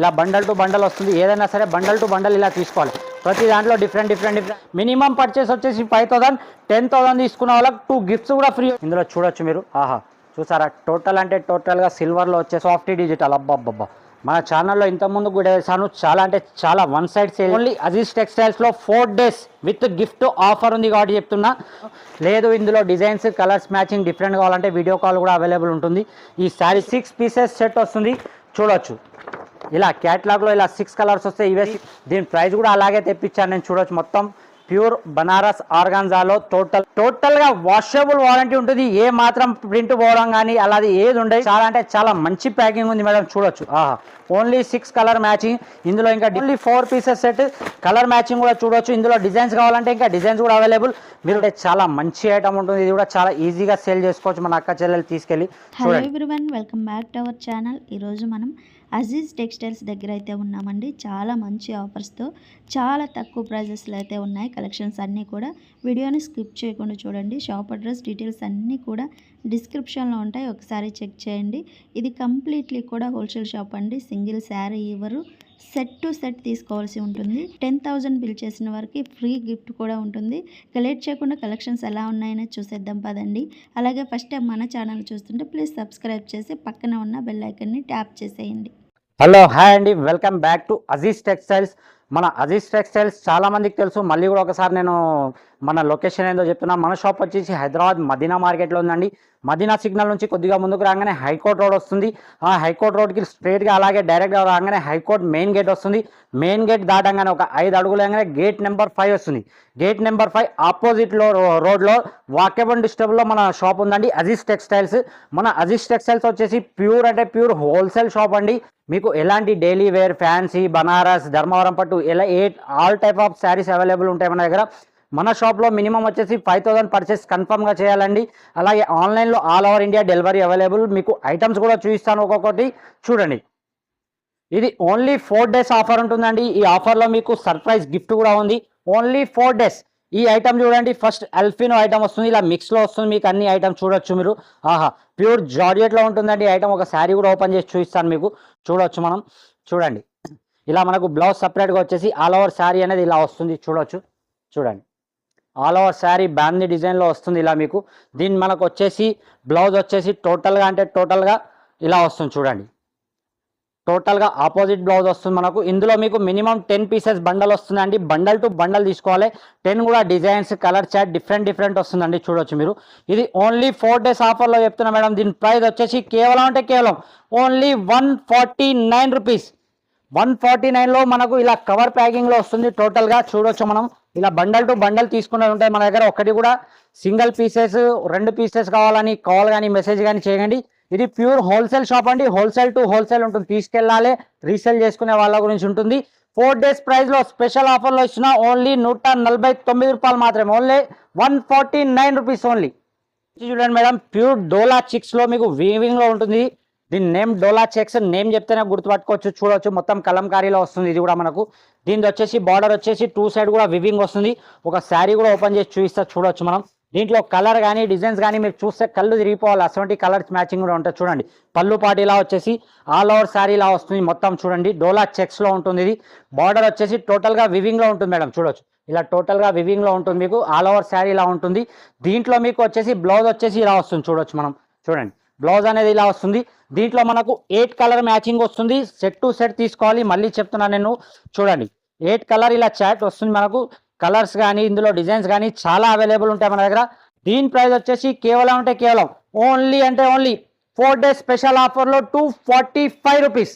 ఇలా bundle to bundle వస్తుంది. ఏదైనా సరే బండల్ టు బండల్ ఇలా తీసుకోవాలి. ప్రతి దాంట్లో డిఫరెంట్ మినిమం పర్చేస్ వచ్చేసి 5,000 10,000 తీసుకున్న వాళ్ళకి 2 గిఫ్ట్స్ కూడా ఫ్రీ. ఇందులో చూడొచ్చు మీరు. ఆహా చూసారా, టోటల్ అంటే టోటల్గా సిల్వర్లో వచ్చే సాఫ్ట్ డిజిటల్. అబ్బాబ్బా, మన ఛానల్లో ఇంతకుముందు కూడా వేసాను. చాలా అంటే చాలా one side sale. Only Aziz టెక్స్టైల్స్లో 4 days విత్ గిఫ్ట్ ఆఫర్ ఉంది కాబట్టి చెప్తున్నా. లేదు ఇందులో డిజైన్స్ కలర్స్ మ్యాచింగ్ డిఫరెంట్ కావాలంటే వీడియో కాల్ కూడా అవైలబుల్ ఉంటుంది. ఈ శారీ 6 pieces సెట్ వస్తుంది. చూడొచ్చు ఇలా క్యాటలాగ్లో ఇలా 6 కలర్స్ వస్తాయి. ఇవే దీని ప్రైస్ కూడా అలాగే తెప్పించాను నేను. చూడొచ్చు మొత్తం ప్యూర్ బనారస్ ఆర్గాన్జాలో టోటల్గా వాషబుల్ వారంటీ ఉంటుంది. ఏ మాత్రం ప్రింట్ పోవడం కానీ అలాది ఏది ఉండదు. చాలా అంటే చాలా మంచి ప్యాకింగ్ ఉంది మేడం. చూడొచ్చు. Only 6 colour matching. ఇందులో ఇంకా only 4 pieces set colour matching కూడా చూడొచ్చు. ఇందులో డిజైన్స్ కావాలంటే ఇంకా డిజైన్స్ కూడా అవైలబుల్. మీరు చాలా మంచి ఐటమ్ ఉంటుంది. ఇది కూడా చాలా ఈజీగా సేల్ చేసుకోవచ్చు మన అక్క చెల్లెలు తీసుకెళ్ళి. Hello everyone, welcome back to our channel. ఈరోజు మనం అజీజ్ టెక్స్టైల్స్ దగ్గర అయితే ఉన్నామండి. చాలా మంచి ఆఫర్స్తో చాలా తక్కువ ప్రైజెస్లో అయితే ఉన్నాయి కలెక్షన్స్ అన్నీ కూడా. వీడియోని స్కిప్ చేయకుండా చూడండి. షాప్ అడ్రస్ డీటెయిల్స్ అన్నీ కూడా డిస్క్రిప్షన్లో ఉంటాయి, ఒకసారి చెక్ చేయండి. ఇది కంప్లీట్లీ కూడా హోల్సేల్ షాప్ అండి. సింగిల్ శారీ ఇవ్వరు, సెట్ టు సెట్ తీసుకోవాల్సి ఉంటుంది. 10,000 బిల్ చేసిన వారికి ఫ్రీ గిఫ్ట్ కూడా ఉంటుంది. లేట్ చేయకుండా కలెక్షన్స్ ఎలా ఉన్నాయని చూసేద్దాం పదండి. అలాగే ఫస్ట్ టైం మన ఛానల్ చూస్తుంటే ప్లీజ్ సబ్స్క్రైబ్ చేసి పక్కన ఉన్న బెల్ ఐకన్ని ట్యాప్ చేసేయండి. హలో హాయ్ అండి, welcome back to Aziz textiles. మన అజీజ్ టెక్స్టైల్స్ చాలా మందికి తెలుసు. మళ్ళీ కూడా ఒకసారి నేను మన లొకేషన్ ఏందో చెప్తున్నా. మన షాప్ వచ్చేసి హైదరాబాద్ మదీనా మార్కెట్లో ఉందండి. మదీనా సిగ్నల్ నుంచి కొద్దిగా ముందుకు రాగానే హైకోర్ట్ రోడ్ వస్తుంది. ఆ హైకోర్ట్ రోడ్కి స్ట్రైట్గా అలాగే డైరెక్ట్గా రాగానే హైకోర్ట్ మెయిన్ గేట్ వస్తుంది. మెయిన్ గేట్ దాటంగానే ఒక 5 అడుగులు వేయగానే గేట్ నెంబర్ 5 వస్తుంది. గేట్ నెంబర్ 5 ఆపోజిట్లో రోడ్లో వాకేబుల్ డిస్టర్బ్లో మన షాప్ ఉందండి, అజీజ్ టెక్స్టైల్స్. మన అజీజ్ టెక్స్టైల్స్ వచ్చేసి ప్యూర్ అంటే ప్యూర్ హోల్సేల్ షాప్ అండి. మీకు ఎలాంటి daily wear, fancy, Banaras, Dharmavaram పట్టు ఇలా all type of saris available ఉంటాయి మన దగ్గర. మన షాప్లో మినిమం వచ్చేసి 5,000 పర్చేస్ కన్ఫర్మ్గా చేయాలండి. అలాగే ఆన్లైన్లో all over India delivery available. మీకు ఐటమ్స్ కూడా చూపిస్తాను ఒక్కొక్కటి. చూడండి, ఇది ఓన్లీ 4 days ఆఫర్ ఉంటుందండి. ఈ ఆఫర్లో మీకు సర్ప్రైజ్ గిఫ్ట్ కూడా ఉంది. Only 4 days. ఈ ఐటమ్ చూడండి, ఫస్ట్ అల్ఫినో ఐటమ్ వస్తుంది. ఇలా మిక్స్లో వస్తుంది. మీకు అన్ని ఐటమ్ చూడొచ్చు మీరు. ప్యూర్ జార్జెట్లో ఉంటుందండి ఐటమ్. ఒక శారీ కూడా ఓపెన్ చేసి చూపిస్తాను మీకు. చూడొచ్చు మనం. చూడండి, ఇలా మనకు బ్లౌజ్ సపరేట్గా వచ్చేసి ఆల్ ఓవర్ శారీ అనేది ఇలా వస్తుంది. చూడొచ్చు. చూడండి, ఆల్ ఓవర్ శారీ బ్యాందీ డిజైన్లో వస్తుంది ఇలా మీకు. దీన్ని మనకు వచ్చేసి బ్లౌజ్ వచ్చేసి టోటల్గా అంటే టోటల్గా ఇలా వస్తుంది. చూడండి, టోటల్గా ఆపోజిట్ బ్లౌజ్ వస్తుంది మనకు. ఇందులో మీకు మినిమం 10 pieces బండల్ వస్తుందండి. బండల్ టు బండల్ తీసుకోవాలి. 10 కూడా డిజైన్స్ కలర్ చాట్ డిఫరెంట్ వస్తుందండి. చూడొచ్చు మీరు. ఇది ఓన్లీ 4 days ఆఫర్లో చెప్తున్నా మేడం. దీని ప్రైస్ వచ్చేసి కేవలం అంటే కేవలం ఓన్లీ 149 రూపీస్. 149లో మనకు ఇలా కవర్ ప్యాకింగ్లో వస్తుంది టోటల్గా. చూడొచ్చు మనం. ఇలా బండల్ టు బండల్ తీసుకున్నది ఉంటాయి మన దగ్గర. ఒకటి కూడా సింగిల్ పీసెస్ 2 pieces కావాలని కాల్ కానీ మెసేజ్ కానీ చేయండి. ఇది ప్యూర్ హోల్సేల్ షాప్ అండి. హోల్సేల్ టు హోల్సేల్ ఉంటుంది. తీసుకెళ్ళాలి, రీసేల్ చేసుకునే వాళ్ళ గురించి ఉంటుంది. 4 days ప్రైస్లో స్పెషల్ ఆఫర్లో ఇచ్చిన ఓన్లీ 149 రూపాయలు మాత్రమే. Only 149 rupees only. చూడండి మేడం, ప్యూర్ డోలా చిక్స్లో మీకు వీవింగ్లో ఉంటుంది. దీని నేమ్ డోలా చెక్స్. నేమ్ చెప్తేనే గుర్తుపట్టుకోవచ్చు. చూడవచ్చు, మొత్తం కలంకారీలో వస్తుంది. ఇది కూడా మనకు దీని వచ్చేసి బార్డర్ వచ్చేసి 2 side కూడా వివింగ్ వస్తుంది. ఒక శారీ కూడా ఓపెన్ చేసి చూపిస్తా. చూడొచ్చు మనం. దీంట్లో కలర్ కానీ డిజైన్స్ కానీ మీరు చూస్తే కళ్ళు తిరిగిపోవాలి. అటువంటి కలర్స్ మ్యాచింగ్ కూడా ఉంటుంది. చూడండి, పళ్ళు పాటిలా వచ్చేసి ఆల్ ఓవర్ శారీ ఇలా వస్తుంది మొత్తం. చూడండి, డోలా చెక్స్లో ఉంటుంది. ఇది బార్డర్ వచ్చేసి టోటల్గా వివింగ్లో ఉంటుంది మేడం. చూడొచ్చు, ఇలా టోటల్గా వివింగ్లో ఉంటుంది. మీకు ఆల్ ఓవర్ శారీ ఇలా ఉంటుంది. దీంట్లో మీకు వచ్చేసి బ్లౌజ్ వచ్చేసి ఇలా వస్తుంది. చూడొచ్చు మనం. చూడండి, బ్లౌజ్ అనేది ఇలా వస్తుంది. దీంట్లో మనకు 8 కలర్ మ్యాచింగ్ వస్తుంది. సెట్ టు సెట్ తీసుకోవాలి. మళ్ళీ చెప్తున్నాను నేను. చూడండి, 8 కలర్ ఇలా చాట్ వస్తుంది మనకు. కలర్స్ కానీ ఇందులో డిజైన్స్ కానీ చాలా అవైలబుల్ ఉంటాయి మన దగ్గర. దీని ప్రైస్ వచ్చేసి కేవలం అంటే కేవలం ఓన్లీ 4 days స్పెషల్ ఆఫర్లో 245 రూపీస్.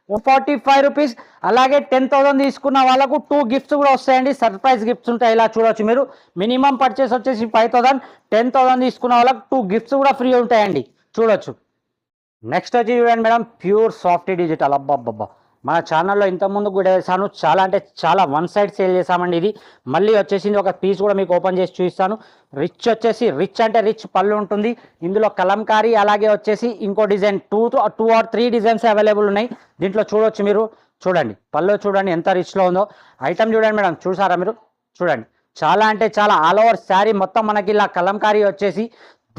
145 రూపీస్. అలాగే 10,000 తీసుకున్న వాళ్ళకు 2 గిఫ్ట్స్ కూడా వస్తాయండి. సర్ప్రైజ్ గిఫ్ట్స్ ఉంటాయి. ఇలా చూడొచ్చు మీరు. మినిమం పర్చేస్ వచ్చేసి 5,000, 10,000 తీసుకున్న వాళ్ళకు 2 గిఫ్ట్స్ కూడా ఫ్రీ ఉంటాయండి. చూడొచ్చు. నెక్స్ట్ వచ్చి చూడండి మేడం, ప్యూర్ సాఫ్ట్ డిజిటల్. అబ్బాబ్బా, మన ఛానల్లో ఇంతకుముందు కూడా వేసాను. చాలా అంటే చాలా వన్ సైడ్ సేల్ చేసామండి. ఇది మళ్ళీ వచ్చేసింది. ఒక పీస్ కూడా మీకు ఓపెన్ చేసి చూపిస్తాను. రిచ్ వచ్చేసి రిచ్ అంటే రిచ్ పళ్ళు ఉంటుంది. ఇందులో కలంకారీ అలాగే వచ్చేసి ఇంకో డిజైన్ 2 or 3 డిజైన్స్ అవైలబుల్ ఉన్నాయి. దీంట్లో చూడొచ్చు మీరు. చూడండి, పళ్ళు చూడండి ఎంత రిచ్లో ఉందో. ఐటమ్ చూడండి మేడం, చూసారా మీరు. చూడండి, చాలా అంటే చాలా ఆల్ ఓవర్ శారీ మొత్తం మనకి ఇలా కలంకారీ వచ్చేసి.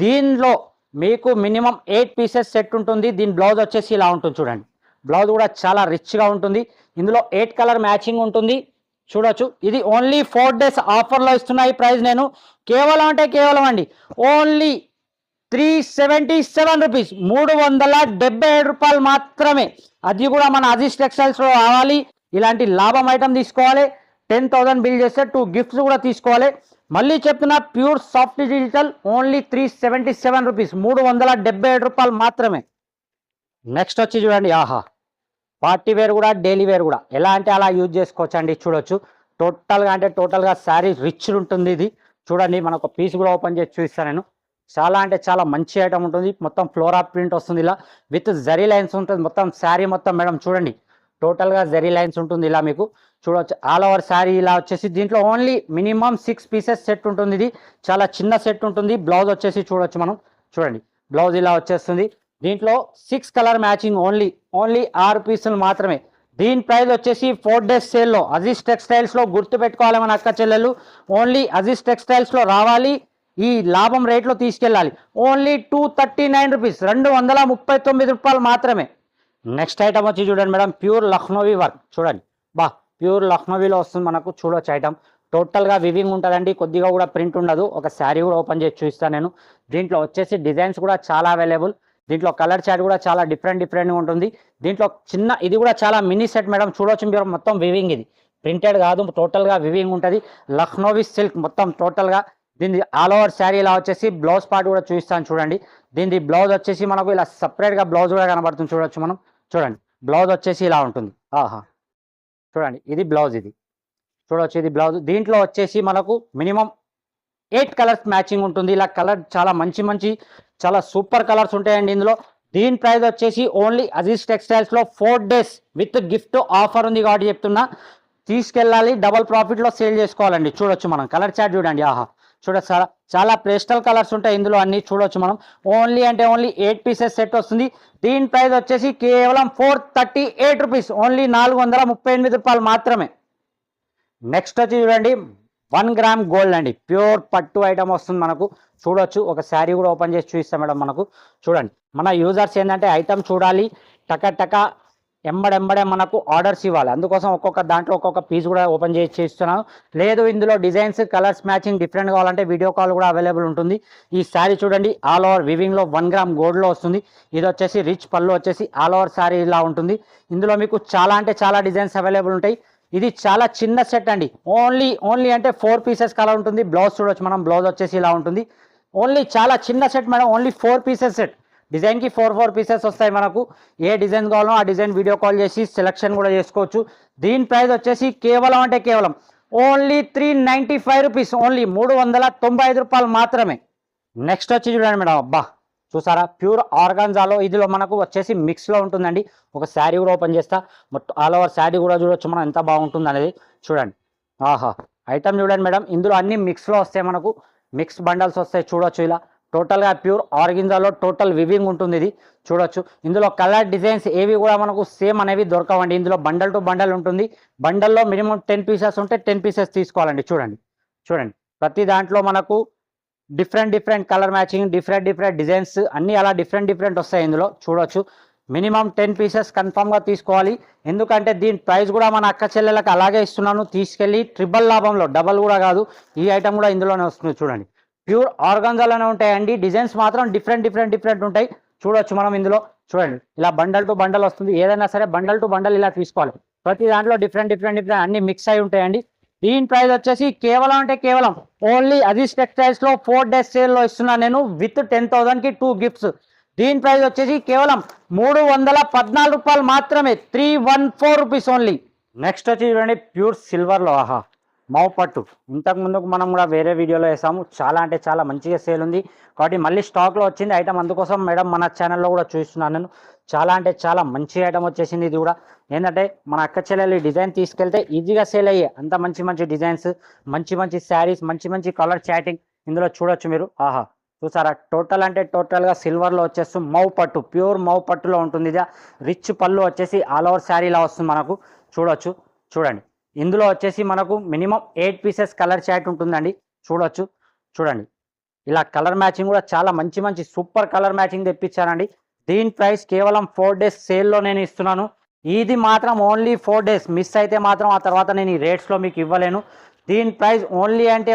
దీనిలో మీకు మినిమం 8 pieces సెట్ ఉంటుంది. దీని బ్లౌజ్ వచ్చేసి ఇలా ఉంటుంది. చూడండి, బ్లౌజ్ కూడా చాలా రిచ్గా ఉంటుంది. ఇందులో 8 కలర్ మ్యాచింగ్ ఉంటుంది. చూడొచ్చు, ఇది ఓన్లీ 4 days ఆఫర్లో ఇస్తున్నా ఈ ప్రైస్ నేను. కేవలం అంటే కేవలం అండి ఓన్లీ 377 రూపీస్, 377 రూపాయలు మాత్రమే. అది కూడా మన అజీజ్ టెక్స్టైల్స్లో రావాలి. ఇలాంటి లాభం ఐటమ్ తీసుకోవాలి. 10,000 బిల్ చేస్తే 2 గిఫ్ట్స్ కూడా తీసుకోవాలి. మళ్ళీ చెప్తున్నా, pure soft digital only 377 rupees, 377 రూపాయలు మాత్రమే. నెక్స్ట్ వచ్చి చూడండి, ఆహా, పార్టీ వేర్ కూడా డైలీ వేర్ కూడా ఎలా అంటే అలా యూజ్ చేసుకోవచ్చు అండి. చూడొచ్చు, టోటల్గా అంటే టోటల్గా శారీ రిచ్ ఉంటుంది. ఇది చూడండి, మన ఒక పీస్ కూడా ఓపెన్ చేసి చూపిస్తాను నేను. చాలా అంటే చాలా మంచి ఐటమ్ ఉంటుంది. మొత్తం ఫ్లోరా ప్రింట్ వస్తుంది ఇలా, విత్ జరీ లైన్స్ ఉంటుంది మొత్తం శారీ మొత్తం. మేడం చూడండి, టోటల్గా జరీ లైన్స్ ఉంటుంది ఇలా మీకు. చూడవచ్చు, ఆల్ ఓవర్ శారీ ఇలా వచ్చేసి దీంట్లో ఓన్లీ మినిమం 6 పీసెస్ సెట్ ఉంటుంది. ఇది చాలా చిన్న సెట్ ఉంటుంది. బ్లౌజ్ వచ్చేసి చూడొచ్చు మనం, చూడండి బ్లౌజ్ ఇలా వచ్చేస్తుంది. దీంట్లో 6 కలర్ మ్యాచింగ్, ఓన్లీ 6 పీసులు మాత్రమే. దీని ప్రైస్ వచ్చేసి 4 days సేల్లో అజీజ్ టెక్స్టైల్స్లో గుర్తుపెట్టుకోవాలి మన అక్క చెల్లెలు. ఓన్లీ అజీజ్ టెక్స్టైల్స్లో రావాలి, ఈ లాభం రేట్లో తీసుకెళ్ళాలి. ఓన్లీ 239 రూపీస్, 239 రూపాయలు మాత్రమే. నెక్స్ట్ ఐటమ్ వచ్చి చూడండి మేడం, ప్యూర్ లక్నోవీ వర్క్. చూడండి బా, ప్యూర్ లక్నోవీలో వస్తుంది మనకు. చూడొచ్చు ఐటమ్ టోటల్గా వివింగ్ ఉంటుందండి, కొద్దిగా కూడా ప్రింట్ ఉండదు. ఒక శారీ కూడా ఓపెన్ చేసి చూపిస్తాను నేను. దీంట్లో వచ్చేసి డిజైన్స్ కూడా చాలా అవైలబుల్. దీంట్లో కలర్ చార్ట్ కూడా చాలా డిఫరెంట్గా ఉంటుంది. దీంట్లో చిన్న ఇది కూడా చాలా మినీ సెట్ మేడం. చూడొచ్చు మీరు, మొత్తం వివింగ్, ఇది ప్రింటెడ్ కాదు, టోటల్గా వివింగ్ ఉంటుంది. లక్నోవీ సిల్క్ మొత్తం టోటల్గా. దీని ఆల్ ఓవర్ శారీ ఇలా వచ్చేసి బ్లౌజ్ పార్ట్ కూడా చూపిస్తాను చూడండి. దీని బ్లౌజ్ వచ్చేసి మనకు ఇలా సపరేట్గా బ్లౌజ్ కూడా కనబడుతుంది. చూడొచ్చు మనం, చూడండి బ్లౌజ్ వచ్చేసి ఇలా ఉంటుంది. ఆహా, చూడండి ఇది బ్లౌజ్, ఇది చూడొచ్చు ఇది బ్లౌజ్. దీంట్లో వచ్చేసి మనకు మినిమం 8 కలర్స్ మ్యాచింగ్ ఉంటుంది. ఇలా కలర్ చాలా మంచి చాలా సూపర్ కలర్స్ ఉంటాయండి ఇందులో. దీని ప్రైస్ వచ్చేసి ఓన్లీ అజీజ్ టెక్స్టైల్స్లో 4 days విత్ గిఫ్ట్ ఆఫర్ ఉంది కాబట్టి చెప్తున్నా, తీసుకెళ్ళాలి, డబల్ ప్రాఫిట్లో సేల్ చేసుకోవాలండి. చూడొచ్చు మనం కలర్ చార్ట్ చూడండి. ఆహా, చూడొచ్చు చాలా పేస్టల్ కలర్స్ ఉంటాయి ఇందులో అన్ని. చూడొచ్చు మనం, ఓన్లీ 8 పీసెస్ సెట్ వస్తుంది. దీని ప్రైస్ వచ్చేసి కేవలం 438 రూపీస్, ఓన్లీ 438 రూపాయలు మాత్రమే. నెక్స్ట్ వచ్చి చూడండి, 1 గ్రామ్ గోల్డ్ అండి, ప్యూర్ పట్టు ఐటమ్ వస్తుంది మనకు. చూడొచ్చు, ఒక శారీ కూడా ఓపెన్ చేసి చూపిస్తాం మేడం మనకు. చూడండి, మన యూజర్స్ ఏంటంటే ఐటమ్ చూడాలి, టక ఎంబడెంబడే మనకు ఆర్డర్స్ ఇవ్వాలి. అందుకోసం ఒక్కొక్క దాంట్లో ఒక్కొక్క పీస్ కూడా ఓపెన్ చేసి చేస్తున్నాను. లేదు ఇందులో డిజైన్స్ కలర్స్ మ్యాచింగ్ డిఫరెంట్ కావాలంటే వీడియో కాల్ కూడా అవైలబుల్ ఉంటుంది. ఈ శారీ చూడండి, ఆల్ ఓవర్ వివింగ్లో 1 గ్రామ్ గోల్డ్లో వస్తుంది. ఇది వచ్చేసి రిచ్ పళ్ళు వచ్చేసి ఆల్ ఓవర్ శారీ ఇలా ఉంటుంది. ఇందులో మీకు చాలా అంటే చాలా డిజైన్స్ అవైలబుల్ ఉంటాయి. ఇది చాలా చిన్న సెట్ అండి, ఓన్లీ అంటే 4 పీసెస్ కలర్ ఉంటుంది. బ్లౌజ్ చూడొచ్చు మనం, బ్లౌజ్ వచ్చేసి ఇలా ఉంటుంది. ఓన్లీ చాలా చిన్న set madam, only 4 pieces set. డిజైన్కి 4 పీసెస్ వస్తాయి మనకు. ఏ డిజైన్ కావాలో ఆ డిజైన్ వీడియో కాల్ చేసి సెలెక్షన్ కూడా చేసుకోవచ్చు. దీని ప్రైస్ వచ్చేసి కేవలం అంటే కేవలం ఓన్లీ 395 రూపీస్, ఓన్లీ 395 రూపాయలు మాత్రమే. నెక్స్ట్ వచ్చి చూడండి మేడం, అబ్బా చూసారా, ప్యూర్ ఆర్గాన్జాలో ఇదిలో మనకు వచ్చేసి మిక్స్లో ఉంటుందండి. ఒక శారీ కూడా ఓపెన్ చేస్తా, మొత్తం ఆల్ ఓవర్ శారీ కూడా చూడొచ్చు మనం ఎంత బాగుంటుంది అనేది. చూడండి, ఆహా, ఐటమ్ చూడండి మేడం, ఇందులో అన్ని మిక్స్లో వస్తాయి మనకు, మిక్స్ బండల్స్ వస్తాయి. చూడొచ్చు ఇలా టోటల్గా ప్యూర్ ఆర్గాన్జాలో టోటల్ వివింగ్ ఉంటుంది. ఇది చూడొచ్చు, ఇందులో కలర్ డిజైన్స్ ఏవి కూడా మనకు సేమ్ అనేవి దొరకవండి. ఇందులో బండల్ టు బండల్ ఉంటుంది. బండల్లో మినిమం 10 పీసెస్ ఉంటే 10 పీసెస్ తీసుకోవాలండి. చూడండి ప్రతి దాంట్లో మనకు different colour matching, different designs అన్నీ అలా డిఫరెంట్ వస్తాయి ఇందులో. చూడొచ్చు, మినిమం 10 పీసెస్ కన్ఫామ్గా తీసుకోవాలి. ఎందుకంటే దీని ప్రైస్ కూడా మన అక్క చెల్లెలకు అలాగే ఇస్తున్నాను, తీసుకెళ్ళి ట్రిపుల్ లాభంలో, డబల్ కూడా కాదు. ఈ ఐటమ్ కూడా ఇందులోనే వస్తుంది. చూడండి, ప్యూర్ ఆర్గాన్జాలోనే ఉంటాయండి. డిజైన్స్ మాత్రం డిఫరెంట్ ఉంటాయి. చూడొచ్చు మనం ఇందులో. చూడండి, ఇలా బండల్ టు బండల్ వస్తుంది. ఏదైనా సరే బండల్ టు బండల్ ఇలా తీసుకోవాలి. ప్రతి దాంట్లో డిఫరెంట్ అన్ని మిక్స్ అయి ఉంటాయండి. దీని ప్రైస్ వచ్చేసి కేవలం అంటే కేవలం ఓన్లీ అజీజ్ టెక్స్టైల్స్లో 4 days సేల్లో ఇస్తున్నాను నేను, విత్ 10,000కి 2 గిఫ్ట్స్. దీని ప్రైస్ వచ్చేసి కేవలం 314 రూపాయలు మాత్రమే, 314 రూపీస్ ఓన్లీ. నెక్స్ట్ వచ్చి చూడండి, ప్యూర్ సిల్వర్లో, ఆహా, మావు పట్టు. ఇంతకు ముందుకు మనం కూడా వేరే వీడియోలో వేసాము, చాలా అంటే చాలా మంచిగా సేల్ ఉంది కాబట్టి మళ్ళీ స్టాక్లో వచ్చింది ఐటమ్. అందుకోసం మేడం మన ఛానల్లో కూడా చూస్తున్నాను నేను. చాలా అంటే చాలా మంచి ఐటమ్ వచ్చేసింది. ఇది కూడా ఏంటంటే మన అక్క చెల్లెలు డిజైన్ తీసుకెళ్తే ఈజీగా సేల్ అయ్యే అంత మంచి డిజైన్స్, మంచి శారీస్, మంచి కలర్ చాటింగ్ ఇందులో చూడొచ్చు మీరు. ఆహా, చూసారా, టోటల్ అంటే టోటల్గా సిల్వర్లో వచ్చేసి మౌ పట్టు, ప్యూర్ మౌ పట్టులో ఉంటుంది. ఇది రిచ్ పళ్ళు వచ్చేసి ఆల్ ఓవర్ శారీలా వస్తుంది మనకు. చూడండి, ఇందులో వచ్చేసి మనకు మినిమం 8 పీసెస్ కలర్ చాట్ ఉంటుందండి. చూడండి ఇలా కలర్ మ్యాచింగ్ కూడా చాలా మంచి సూపర్ కలర్ మ్యాచింగ్ తెప్పించానండి. దీని ప్రైస్ కేవలం 4 డేస్ సేల్లో నేను ఇస్తున్నాను. ఇది మాత్రం ఓన్లీ 4 డేస్, మిస్ అయితే మాత్రం ఆ తర్వాత నేను ఈ రేట్స్లో మీకు ఇవ్వలేను. దీని ప్రైస్ ఓన్లీ అంటే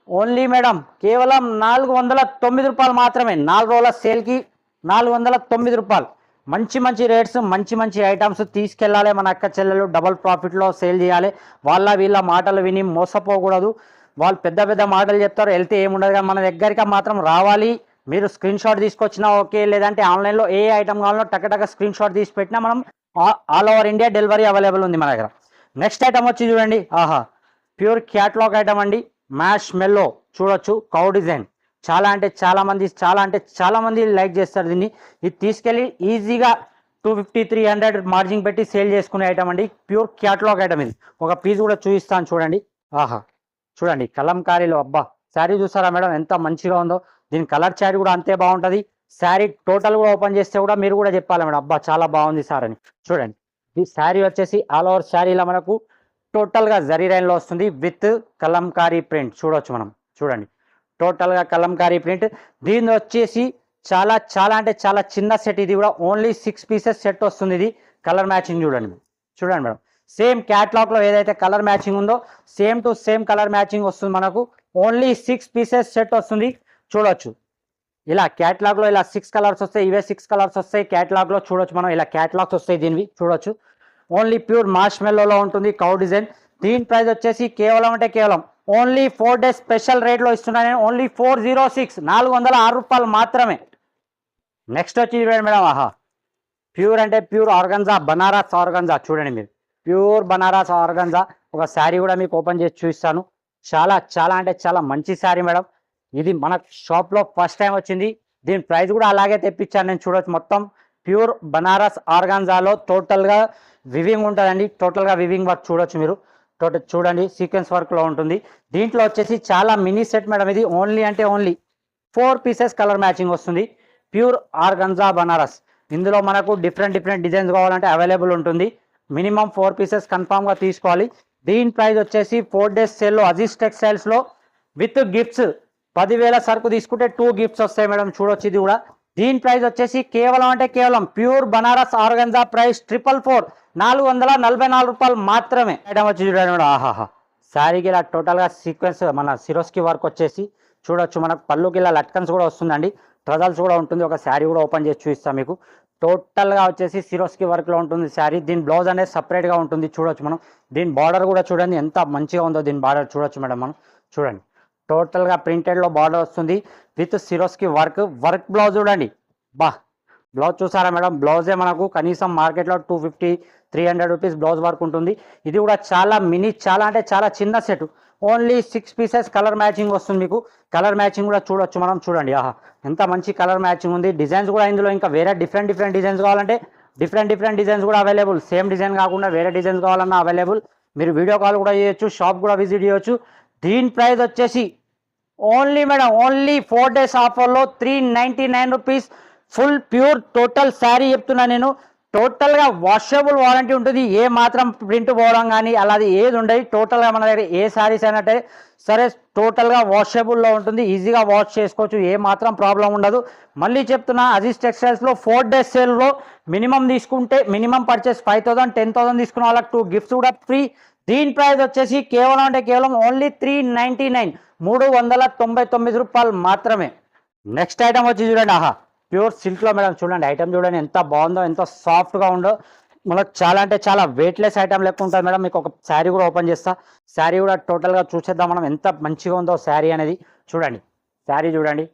ఓన్లీ మేడం కేవలం 409 రూపాయలు మాత్రమే. 4 రోజుల సేల్కి 409 రూపాయలు. మంచి రేట్స్, మంచి ఐటమ్స్ తీసుకెళ్ళాలి. మన అక్క చెల్లెలు డబల్ ప్రాఫిట్లో సేల్ చేయాలి. వీళ్ళ మాటలు విని మోసపోకూడదు. వాళ్ళు పెద్ద మాటలు చెప్తారు, వెళ్తే ఏముండదు. కానీ మన దగ్గరికి మాత్రం రావాలి. మీరు స్క్రీన్ షాట్ తీసుకొచ్చినా ఓకే, లేదంటే ఆన్లైన్లో ఏ ఐటమ్ కావాలో టక స్క్రీన్ షాట్ తీసి పెట్టినా మనం all over India delivery available ఉంది మన దగ్గర. నెక్స్ట్ ఐటమ్ వచ్చి చూడండి, ప్యూర్ క్యాట్లాగ్ ఐటమ్ అండి. మ్యాష్ మెల్లో చూడొచ్చు, కౌ డిజైన్. చాలా అంటే చాలా మంది లైక్ చేస్తారు దీన్ని. ఇది తీసుకెళ్ళి ఈజీగా 250-300 మార్జిన్ పెట్టి సేల్ చేసుకునే ఐటమ్ అండి. ప్యూర్ క్యాట్లాగ్ ఐటమ్ ఇది. ఒక పీస్ కూడా చూపిస్తాను చూడండి. చూడండి కలంకారీలో, అబ్బా శారీ చూసారా మేడం ఎంత మంచిగా ఉందో. దీని కలర్ చారీ కూడా అంతే బాగుంటుంది. శారీ టోటల్ కూడా ఓపెన్ చేస్తే కూడా మీరు కూడా చెప్పాలి మేడం, అబ్బా చాలా బాగుంది సార్ అని. చూడండి ఈ శారీ వచ్చేసి ఆల్ ఓవర్ శారీలో మనకు టోటల్గా జరీ లైన్లో వస్తుంది విత్ కలంకారీ ప్రింట్ చూడవచ్చు మనం. చూడండి టోటల్గా కలంకారీ ప్రింట్. దీని వచ్చేసి చాలా అంటే చాలా చిన్న సెట్. ఇది కూడా ఓన్లీ 6 పీసెస్ సెట్ వస్తుంది. ఇది కలర్ మ్యాచింగ్ చూడండి మేడం. సేమ్ క్యాట్లాగ్లో ఏదైతే కలర్ మ్యాచింగ్ ఉందో same to same colour matching వస్తుంది మనకు. ఓన్లీ 6 పీసెస్ సెట్ వస్తుంది. చూడొచ్చు ఇలా క్యాట్లాగ్లో ఇలా 6 కలర్స్ వస్తాయి. ఇవే 6 కలర్స్ వస్తాయి క్యాట్లాగ్లో. చూడొచ్చు మనం ఇలా క్యాట్లాగ్స్ వస్తాయి దీనివి. చూడొచ్చు ఓన్లీ ప్యూర్ మార్ష్ మెల్లోలో ఉంటుంది కౌ డిజైన్. దీని ప్రైస్ వచ్చేసి కేవలం ఓన్లీ 4 డేస్ స్పెషల్ రేట్లో ఇస్తున్నాను నేను. ఓన్లీ 406, 406 రూపాయలు మాత్రమే. నెక్స్ట్ వచ్చి చూడండి మేడం, ప్యూర్ అంటే ప్యూర్ ఆర్గంజా, బనారస్ ఆర్గంజా. చూడండి మీరు ప్యూర్ బనారస్ ఆర్గంజా. ఒక శారీ కూడా మీకు ఓపెన్ చేసి చూపిస్తాను. చాలా అంటే చాలా మంచి శారీ మేడం. ఇది మన షాప్లో ఫస్ట్ టైం వచ్చింది. దీని ప్రైస్ కూడా అలాగే తెప్పించాను నేను. చూడొచ్చు మొత్తం ప్యూర్ బనారస్ ఆర్గాన్జాలో టోటల్గా వివింగ్ ఉంటుందండి. టోటల్గా వివింగ్ వర్క్ చూడొచ్చు మీరు. చూడండి సీక్వెన్స్ వర్క్లో ఉంటుంది. దీంట్లో వచ్చేసి చాలా మినీ సెట్ మేడం. ఇది ఓన్లీ 4 పీసెస్ కలర్ మ్యాచింగ్ వస్తుంది. Pure organza Banaras. ఇందులో మనకు డిఫరెంట్ డిజైన్స్ కావాలంటే అవైలబుల్ ఉంటుంది. మినిమం 4 పీసెస్ కన్ఫామ్గా తీసుకోవాలి. దీని ప్రైస్ వచ్చేసి 4 డేస్ సేల్లో అజీజ్ టెక్స్టైల్స్లో విత్ గిఫ్ట్స్ 10,000 సరుకు తీసుకుంటే 2 గిఫ్ట్స్ వస్తాయి మేడం. చూడొచ్చు ఇది కూడా. దీని ప్రైస్ వచ్చేసి కేవలం ప్యూర్ బనారస్ ఆర్గంజా ప్రైస్ 444, 444 రూపాయలు మాత్రమే. ఐటమ్ వచ్చి చూడండి మేడం, శారీకి ఇలా టోటల్గా సీక్వెన్స్ మన సిరోస్కి వర్క్ వచ్చేసి చూడొచ్చు. మనకు పళ్ళుకి ఇలా లట్కన్స్ కూడా వస్తుందండి. ట్రజల్స్ కూడా ఉంటుంది. ఒక శారీ కూడా ఓపెన్ చేసి చూపిస్తాం మీకు. టోటల్గా వచ్చేసి సిరోస్కి వర్క్లో ఉంటుంది శారీ. దీని బ్లౌజ్ అనేది సపరేట్గా ఉంటుంది. చూడొచ్చు మనం. దీని బార్డర్ కూడా చూడండి ఎంత మంచిగా ఉందో. దీని బార్డర్ చూడొచ్చు మేడం మనం. చూడండి టోటల్గా ప్రింటెడ్లో బార్డర్ వస్తుంది విత్ సిరోస్కి వర్క్ బ్లౌజ్ చూడండి. బ్లౌజ్ చూసారా మేడం. బ్లౌజే మనకు కనీసం మార్కెట్లో 250-300 రూపీస్ బ్లౌజ్ వర్క్ ఉంటుంది. ఇది కూడా చాలా చాలా అంటే చాలా చిన్న set. Only 6 pieces colour matching వస్తుంది మీకు. కలర్ మ్యాచింగ్ కూడా చూడొచ్చు మనం. చూడండి ఎంత మంచి కలర్ మ్యాచింగ్ ఉంది. డిజైన్స్ కూడా ఇందులో ఇంకా వేరే డిఫరెంట్ డిజైన్స్ కావాలంటే డిఫరెంట్ డిజైన్స్ కూడా అవైలబుల్. సేమ్ డిజైన్ కాకుండా వేరే డిజైన్స్ కావాలన్నా అవైలబుల్. మీరు వీడియో కాల్ కూడా చేయొచ్చు, షాప్ కూడా విజిట్ చేయొచ్చు. దీని ప్రైస్ వచ్చేసి ఓన్లీ 4 డేస్ ఆఫర్లో 399 rupees. Full pure total sari చెప్తున్నా నేను. టోటల్గా వాషబుల్ వారంటీ ఉంటుంది. ఏ మాత్రం ప్రింట్ పోవడం కానీ అలాది ఏది ఉండదు. టోటల్గా మన దగ్గర ఏ శారీస్ అయినట్టే సరే టోటల్గా వాషబుల్లో ఉంటుంది. ఈజీగా వాష్ చేసుకోవచ్చు. ఏ మాత్రం ప్రాబ్లం ఉండదు. మళ్ళీ చెప్తున్నా అజీజ్ టెక్స్టైల్స్లో 4 డేస్ సేల్లో మినిమం తీసుకుంటే మినిమం పర్చేస్ 5,000, 10,000 తీసుకున్న వాళ్ళకి 2 గిఫ్ట్స్ కూడా ఫ్రీ. దీని ప్రైస్ వచ్చేసి కేవలం ఓన్లీ 399, 399 రూపాయలు మాత్రమే. నెక్స్ట్ ఐటమ్ వచ్చి చూడండి, ప్యూర్ సిల్క్లో మేడం. చూడండి ఐటమ్ చూడండి ఎంత బాగుందో, ఎంత సాఫ్ట్గా ఉందో. మనకు చాలా అంటే చాలా వెయిట్లెస్ ఐటమ్ లెక్క ఉంటుంది మేడం. మీకు ఒక శారీ కూడా ఓపెన్ చేస్తా. శారీ కూడా టోటల్గా చూసేద్దాం మనం ఎంత మంచిగా ఉందో శారీ అనేది. చూడండి శారీ చూడండి.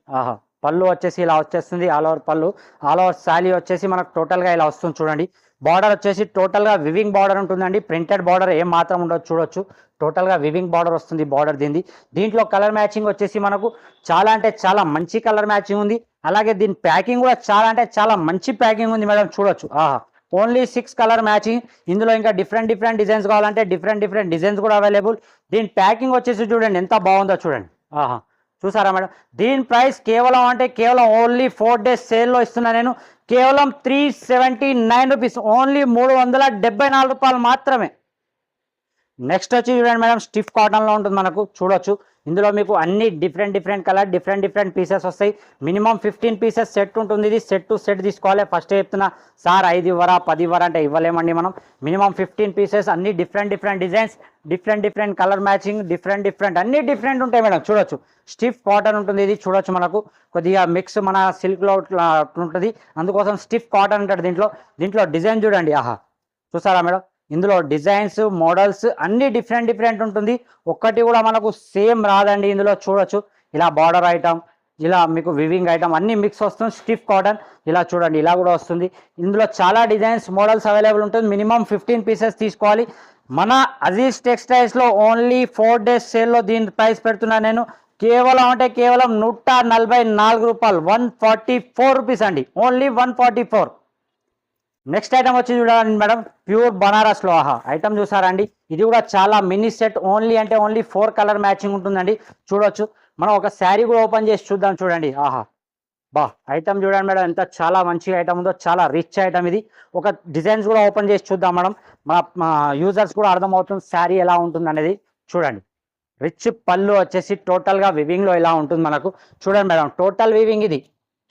పళ్ళు వచ్చేసి ఇలా వచ్చేస్తుంది. ఆల్ ఓవర్ పళ్ళు, ఆల్ ఓవర్ శారీ వచ్చేసి మనకు టోటల్గా ఇలా వస్తుంది. చూడండి బార్డర్ వచ్చేసి టోటల్గా వివింగ్ బార్డర్ ఉంటుందండి. ప్రింటెడ్ బార్డర్ ఏం మాత్రం ఉండదు. చూడొచ్చు టోటల్గా వివింగ్ బార్డర్ వస్తుంది. బార్డర్ దీంట్లో కలర్ మ్యాచింగ్ వచ్చేసి మనకు చాలా అంటే చాలా మంచి కలర్ మ్యాచింగ్ ఉంది. అలాగే దీని ప్యాకింగ్ కూడా చాలా అంటే చాలా మంచి ప్యాకింగ్ ఉంది మేడం. చూడొచ్చు ఓన్లీ 6 కలర్ మ్యాచింగ్. ఇందులో ఇంకా డిఫరెంట్ డిజైన్స్ కావాలంటే డిఫరెంట్ డిజైన్స్ కూడా అవైలబుల్. దీని ప్యాకింగ్ వచ్చేసి చూడండి ఎంత బాగుందో. చూడండి చూసారా మేడం. దీని ప్రైస్ కేవలం ఓన్లీ 4 డేస్ సేల్లో ఇస్తున్నా నేను. కేవలం 379 రూపీస్. ఓన్లీ 374 రూపాయలు మాత్రమే. నెక్స్ట్ వచ్చి చూడండి మేడం, స్టిఫ్ కాటన్లో ఉంటుంది మనకు, చూడొచ్చు. ఇందులో మీకు అన్ని డిఫరెంట్ కలర్ డిఫరెంట్ పీసెస్ వస్తాయి. మినిమం 15 పీసెస్ సెట్ ఉంటుంది. ఇది సెట్ టు సెట్ తీసుకోవాలి. ఫస్ట్ చెప్తున్నా సార్ 5 ఇవ్వరా 10 ఇవ్వరా అంటే ఇవ్వలేమండి మనం. మినిమం 15 పీసెస్, అన్ని different designs, different colour matching, different అన్ని డిఫరెంట్ ఉంటాయి మేడం. చూడొచ్చు, స్టిఫ్ కాటన్ ఉంటుంది ఇది. చూడొచ్చు, మనకు కొద్దిగా మిక్స్ మన సిల్క్లో ఉంటుంది, అందుకోసం స్టిఫ్ కాటన్ అంటారు. దీంట్లో డిజైన్ చూడండి, ఆహా చూసారా మేడం. ఇందులో డిజైన్స్ మోడల్స్ అన్ని డిఫరెంట్ ఉంటుంది. ఒక్కటి కూడా మనకు సేమ్ రాదండి ఇందులో. చూడొచ్చు, ఇలా బార్డర్ ఐటమ్, ఇలా మీకు వివింగ్ ఐటమ్ అన్ని మిక్స్ వస్తుంది. స్టిఫ్ కాటన్ ఇలా చూడండి, ఇలా కూడా వస్తుంది. ఇందులో చాలా డిజైన్స్ మోడల్స్ అవైలబుల్ ఉంటుంది. మినిమం 15 పీసెస్ తీసుకోవాలి. మన అజీజ్ టెక్స్టైల్స్లో ఓన్లీ 4 డేస్ సేల్లో దీని ప్రైస్ పెడుతున్నా నేను. కేవలం 144 రూపాయలు, 144 రూపీస్ అండి, ఓన్లీ 144. నెక్స్ట్ ఐటమ్ వచ్చి చూడండి మేడం, ప్యూర్ బనారస్లో, ఆహా ఐటమ్ చూసారా అండి. ఇది కూడా చాలా mini set, only 4 colour matching ఉంటుందండి. చూడొచ్చు, మనం ఒక శారీ కూడా ఓపెన్ చేసి చూద్దాం. చూడండి, ఆహా ఐటమ్ చూడండి మేడం, ఎంత చాలా మంచి ఐటమ్ ఉందో, చాలా రిచ్ ఐటమ్ ఇది. ఒక డిజైన్స్ కూడా ఓపెన్ చేసి చూద్దాం మేడం, మన యూజర్స్ కూడా అర్థమవుతుంది శారీ ఎలా ఉంటుంది అనేది. చూడండి, రిచ్ పళ్ళు వచ్చేసి టోటల్గా వివింగ్లో ఇలా ఉంటుంది మనకు. చూడండి మేడం, టోటల్ వివింగ్ ఇది.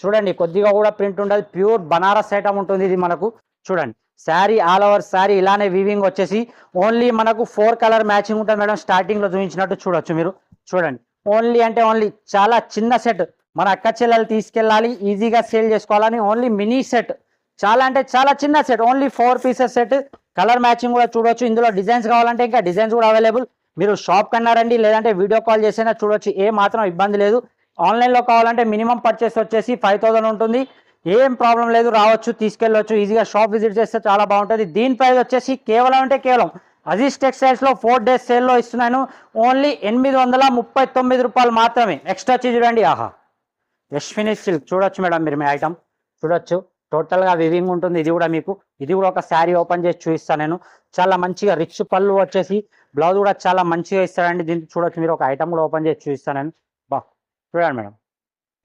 చూడండి, కొద్దిగా కూడా ప్రింట్ ఉండదు, ప్యూర్ బనారస్ ఐటమ్ ఉంటుంది ఇది మనకు. చూడండి, శారీ ఆల్ ఓవర్ శారీ ఇలానే వీవింగ్ వచ్చేసి ఓన్లీ మనకు 4 కలర్ మ్యాచింగ్ ఉంటుంది మేడం. స్టార్టింగ్లో చూపించినట్టు చూడొచ్చు మీరు. చూడండి, ఓన్లీ చాలా చిన్న సెట్, మన అక్క చెల్లెలు తీసుకెళ్ళాలి, ఈజీగా సేల్ చేసుకోవాలని ఓన్లీ మినీ సెట్, చాలా చిన్న set, only 4 pieces set. Colour matching కూడా చూడొచ్చు. ఇందులో డిజైన్స్ కావాలంటే ఇంకా డిజైన్స్ కూడా అవైలబుల్. మీరు షాప్ కన్నా రండి, లేదంటే వీడియో కాల్ చేసినా చూడొచ్చు, ఏ మాత్రం ఇబ్బంది లేదు. ఆన్లైన్లో కావాలంటే మినిమం పర్చేస్ వచ్చేసి 5000 ఉంటుంది. ఏం ప్రాబ్లం లేదు, రావచ్చు, తీసుకెళ్ళవచ్చు, ఈజీగా షాప్ విజిట్ చేస్తే చాలా బాగుంటుంది. దీని ప్రైస్ వచ్చేసి కేవలం అజీజ్ టెక్స్టైల్స్లో 4 డేస్ సేల్లో ఇస్తున్నాను, ఓన్లీ 839 రూపాయలు మాత్రమే. నెక్స్ట్ వచ్చి చూడండి, ఆహా యశ్విని సిల్క్. చూడొచ్చు మేడం, మీరు మీ ఐటమ్ చూడొచ్చు, టోటల్గా వివింగ్ ఉంటుంది. ఇది కూడా ఒక శారీ ఓపెన్ చేసి చూపిస్తాను నేను. చాలా మంచిగా రిచ్ పళ్ళు వచ్చేసి, బ్లౌజ్ కూడా చాలా మంచిగా ఇస్తారండి. దీనికి చూడొచ్చు, మీరు ఒక ఐటమ్ కూడా ఓపెన్ చేసి చూపిస్తాను నేను. చూడండి మేడం,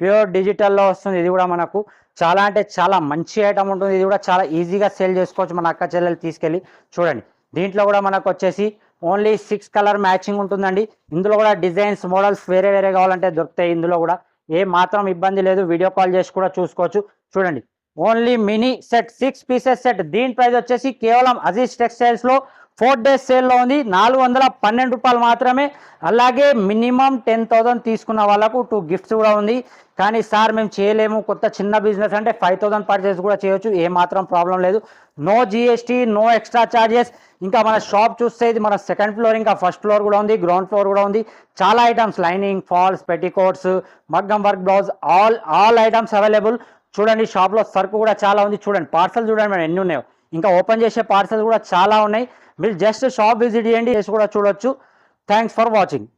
ప్యూర్ డిజిటల్లో వస్తుంది. ఇది కూడా మనకు చాలా మంచి ఐటమ్ ఉంటుంది. ఇది కూడా చాలా ఈజీగా సేల్ చేసుకోవచ్చు మన అక్క చెల్లెలు తీసుకెళ్ళి. చూడండి, దీంట్లో కూడా మనకు వచ్చేసి ఓన్లీ 6 కలర్ మ్యాచింగ్ ఉంటుందండి. ఇందులో కూడా డిజైన్స్ మోడల్స్ వేరే కావాలంటే దొరుకుతాయి. ఇందులో కూడా ఏ మాత్రం ఇబ్బంది లేదు, వీడియో కాల్ చేసి కూడా చూసుకోవచ్చు. చూడండి, only mini set 6 pieces set. దీని ప్రైస్ వచ్చేసి కేవలం అజీజ్ టెక్స్టైల్స్లో 4 డేస్ సేల్లో ఉంది, 412 రూపాయలు మాత్రమే. అలాగే మినిమం 10,000 తీసుకున్న వాళ్ళకు 2 గిఫ్ట్స్ కూడా ఉంది. కానీ సార్ మేము చేయలేము, కొత్త చిన్న బిజినెస్ అంటే 5,000 పర్చేస్ కూడా చేయొచ్చు, ఏమాత్రం ప్రాబ్లం లేదు. No GST, no extra charges. ఇంకా మన షాప్ చూస్తే ఇది మన 2nd ఫ్లోర్, ఇంకా 1st ఫ్లోర్ కూడా ఉంది, గ్రౌండ్ ఫ్లోర్ కూడా ఉంది. చాలా ఐటమ్స్, లైనింగ్, ఫాల్స్, పెట్టికోట్స్, మగ్గం work blouse, all items available. చూడండి, షాప్లో సరుకు కూడా చాలా ఉంది. చూడండి, పార్సల్ చూడండి మేడం ఎన్ని ఉన్నాయో, ఇంకా ఓపెన్ చేసే పార్సల్ కూడా చాలా ఉన్నాయి. మీరు జస్ట్ షాప్ విజిట్ చేయండి, చేసి కూడా చూడొచ్చు. Thanks for watching.